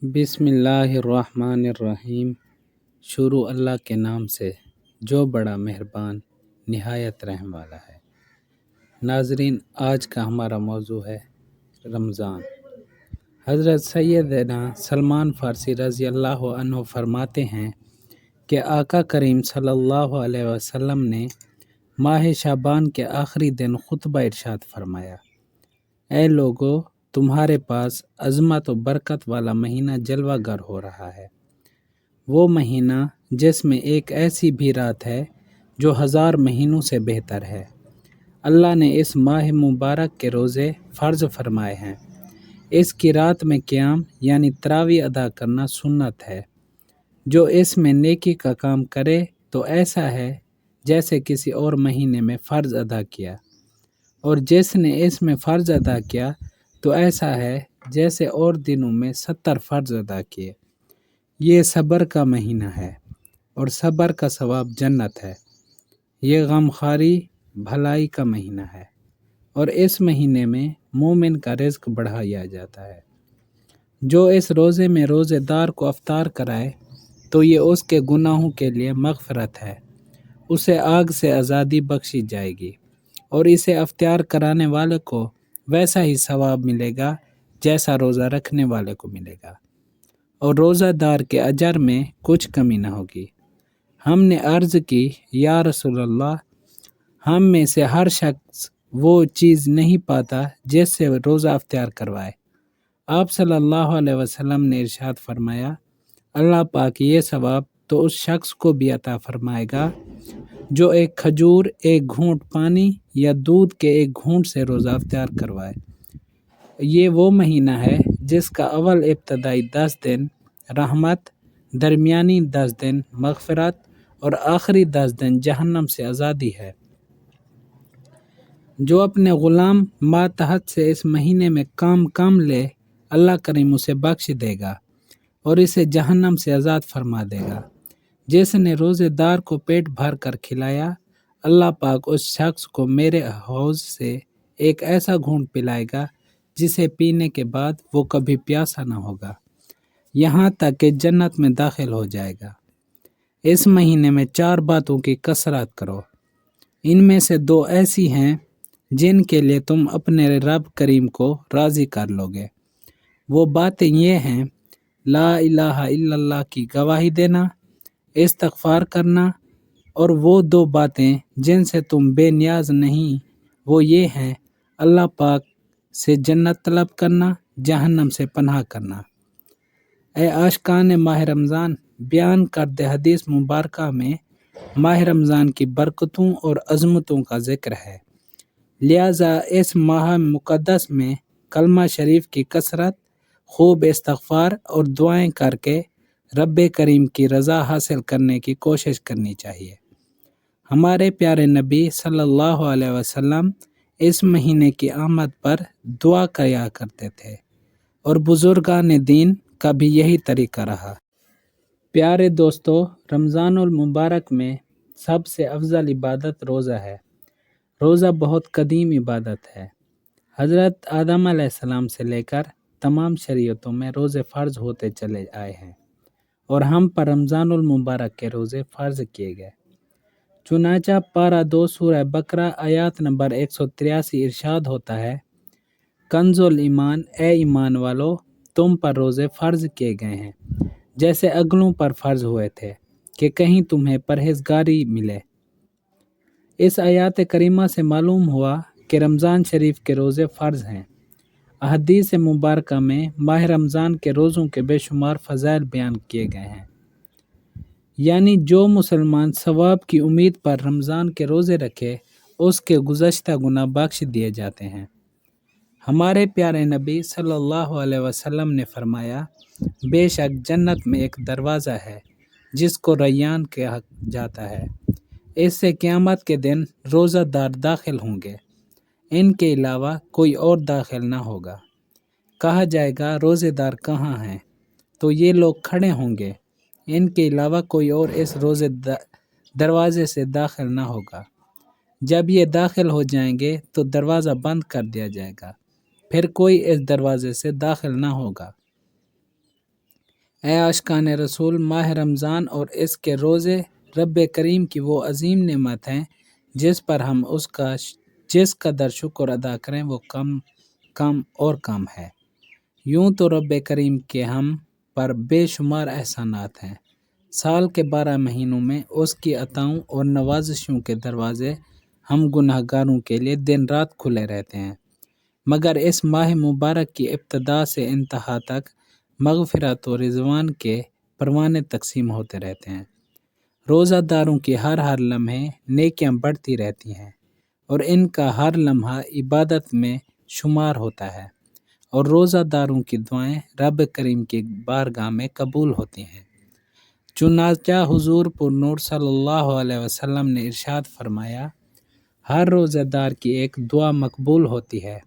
بسم اللہ الرحمن الرحیم۔ شروع اللہ کے نام سے جو بڑا مہربان نہایت رحم والا ہے۔ ناظرین، آج کا ہمارا موضوع ہے رمضان۔ حضرت سیدنا سلمان فارسی رضی اللہ عنہ فرماتے ہیں کہ آقا کریم صلی اللہ علیہ وسلم نے ماہ شعبان کے آخری دن خطبہ ارشاد فرمایا: اے لوگو، تمہارے پاس عظمت و برکت والا مہینہ جلوہ گر ہو رہا ہے، وہ مہینہ جس میں ایک ایسی بھی رات ہے جو 1000 مہینوں سے بہتر ہے۔ اللہ نے اس ماہ مبارک کے روزے فرض فرمائے ہیں۔ اس کی رات میں قیام یعنی تراویح ادا کرنا سنت ہے۔ جو اس میں نیکی کا کام کرے تو ایسا ہے جیسے کسی اور مہینے میں فرض ادا کیا، اور جس نے اس میں فرض ادا کیا تو ایسا ہے جیسے اور دنوں میں 70 فرض ادا کیے۔ یہ صبر کا مہینہ ہے، اور صبر کا ثواب جنت ہے۔ یہ غمخواری بھلائی کا مہینہ ہے، اور اس مہینے میں مومن کا رزق بڑھایا جاتا ہے۔ جو اس روزے میں روزے دار کو افطار کرائے تو یہ اس کے گناہوں کے لیے مغفرت ہے، اسے آگ سے آزادی بخشی جائے گی، اور اسے افطار کرانے والے کو ویسا ہی ثواب ملے گا جیسا روزہ رکھنے والے کو ملے گا، اور روزہ دار کے اجر میں کچھ کمی نہ ہوگی۔ ہم نے عرض کی: یا رسول اللہ، ہم میں سے ہر شخص وہ چیز نہیں پاتا جس سے روزہ افطار کروائے۔ آپ صلی اللہ علیہ وسلم نے ارشاد فرمایا: اللہ پاک یہ ثواب تو اس شخص کو بھی عطا فرمائے گا جو ایک کھجور، ایک گھونٹ پانی یا دودھ کے ایک گھونٹ سے روزہ افطار کروائے۔ یہ وہ مہینہ ہے جس کا اول ابتدائی 10 دن رحمت، درمیانی 10 دن مغفرت اور آخری 10 دن جہنم سے آزادی ہے۔ جو اپنے غلام ماتحت سے اس مہینے میں کام لے، اللہ کریم اسے بخش دے گا اور اسے جہنم سے آزاد فرما دے گا۔ جس نے روزے دار کو پیٹ بھر کر کھلایا، اللہ پاک اس شخص کو میرے حوض سے ایک ایسا گھونٹ پلائے گا جسے پینے کے بعد وہ کبھی پیاسا نہ ہوگا، یہاں تک کہ جنت میں داخل ہو جائے گا۔ اس مہینے میں 4 باتوں کی کثرت کرو، ان میں سے 2 ایسی ہیں جن کے لیے تم اپنے رب کریم کو راضی کر لو گے۔ وہ باتیں یہ ہیں: لا الہ الا اللہ کی گواہی دینا، استغفار کرنا، اور وہ 2 باتیں جن سے تم بے نیاز نہیں، وہ یہ ہیں: اللہ پاک سے جنت طلب کرنا، جہنم سے پناہ کرنا۔ اے عاشقان ماہ رمضان، بیان کردہ حدیث مبارکہ میں ماہ رمضان کی برکتوں اور عظمتوں کا ذکر ہے، لہٰذا اس ماہ مقدس میں کلمہ شریف کی کثرت، خوب استغفار اور دعائیں کر کے رب کریم کی رضا حاصل کرنے کی کوشش کرنی چاہیے۔ ہمارے پیارے نبی صلی اللہ علیہ وسلم اس مہینے کی آمد پر دعا کیا کرتے تھے، اور بزرگان دین کا بھی یہی طریقہ رہا۔ پیارے دوستو، رمضان المبارک میں سب سے افضل عبادت روزہ ہے۔ روزہ بہت قدیم عبادت ہے۔ حضرت آدم علیہ السلام سے لے کر تمام شریعتوں میں روزے فرض ہوتے چلے آئے ہیں، اور ہم پر رمضان المبارک کے روزے فرض کیے گئے۔ چنانچہ پارہ 2 سورہ بقرہ آیات نمبر 183 ارشاد ہوتا ہے: کنز الایمان، اے ایمان والو، تم پر روزے فرض کیے گئے ہیں جیسے اگلوں پر فرض ہوئے تھے کہ کہیں تمہیں پرہیزگاری ملے۔ اس آیات کریمہ سے معلوم ہوا کہ رمضان شریف کے روزے فرض ہیں۔ احادیث مبارکہ میں ماہ رمضان کے روزوں کے بے شمار فضائل بیان کیے گئے ہیں، یعنی جو مسلمان ثواب کی امید پر رمضان کے روزے رکھے اس کے گزشتہ گناہ بخش دیے جاتے ہیں۔ ہمارے پیارے نبی صلی اللہ علیہ وسلم نے فرمایا: بے شک جنت میں ایک دروازہ ہے جس کو ریان کہا جاتا ہے، اس سے قیامت کے دن روزہ دار داخل ہوں گے، ان کے علاوہ کوئی اور داخل نہ ہوگا۔ کہا جائے گا: روزے دار کہاں ہیں؟ تو یہ لوگ کھڑے ہوں گے، ان کے علاوہ کوئی اور اس روزے دروازے سے داخل نہ ہوگا۔ جب یہ داخل ہو جائیں گے تو دروازہ بند کر دیا جائے گا، پھر کوئی اس دروازے سے داخل نہ ہوگا۔ اے عاشقان رسول، ماہ رمضان اور اس کے روزے رب کریم کی وہ عظیم نعمت ہیں جس پر ہم جس قدر شکر ادا کریں وہ کم ہے۔ یوں تو رب کریم کے ہم پر بے شمار احسانات ہیں۔ سال کے 12 مہینوں میں اس کی عطاؤں اور نوازشوں کے دروازے ہم گناہ گاروں کے لیے دن رات کھلے رہتے ہیں، مگر اس ماہ مبارک کی ابتدا سے انتہا تک مغفرت و رضوان کے پروانے تقسیم ہوتے رہتے ہیں۔ روزہ داروں کی ہر لمحے نیکیاں بڑھتی رہتی ہیں اور ان کا ہر لمحہ عبادت میں شمار ہوتا ہے، اور روزہ داروں کی دعائیں رب کریم کی بارگاہ میں قبول ہوتی ہیں۔ چنانچہ حضور پر نور صلی اللہ علیہ وسلم نے ارشاد فرمایا، ہر روزہ دار کی ایک دعا مقبول ہوتی ہے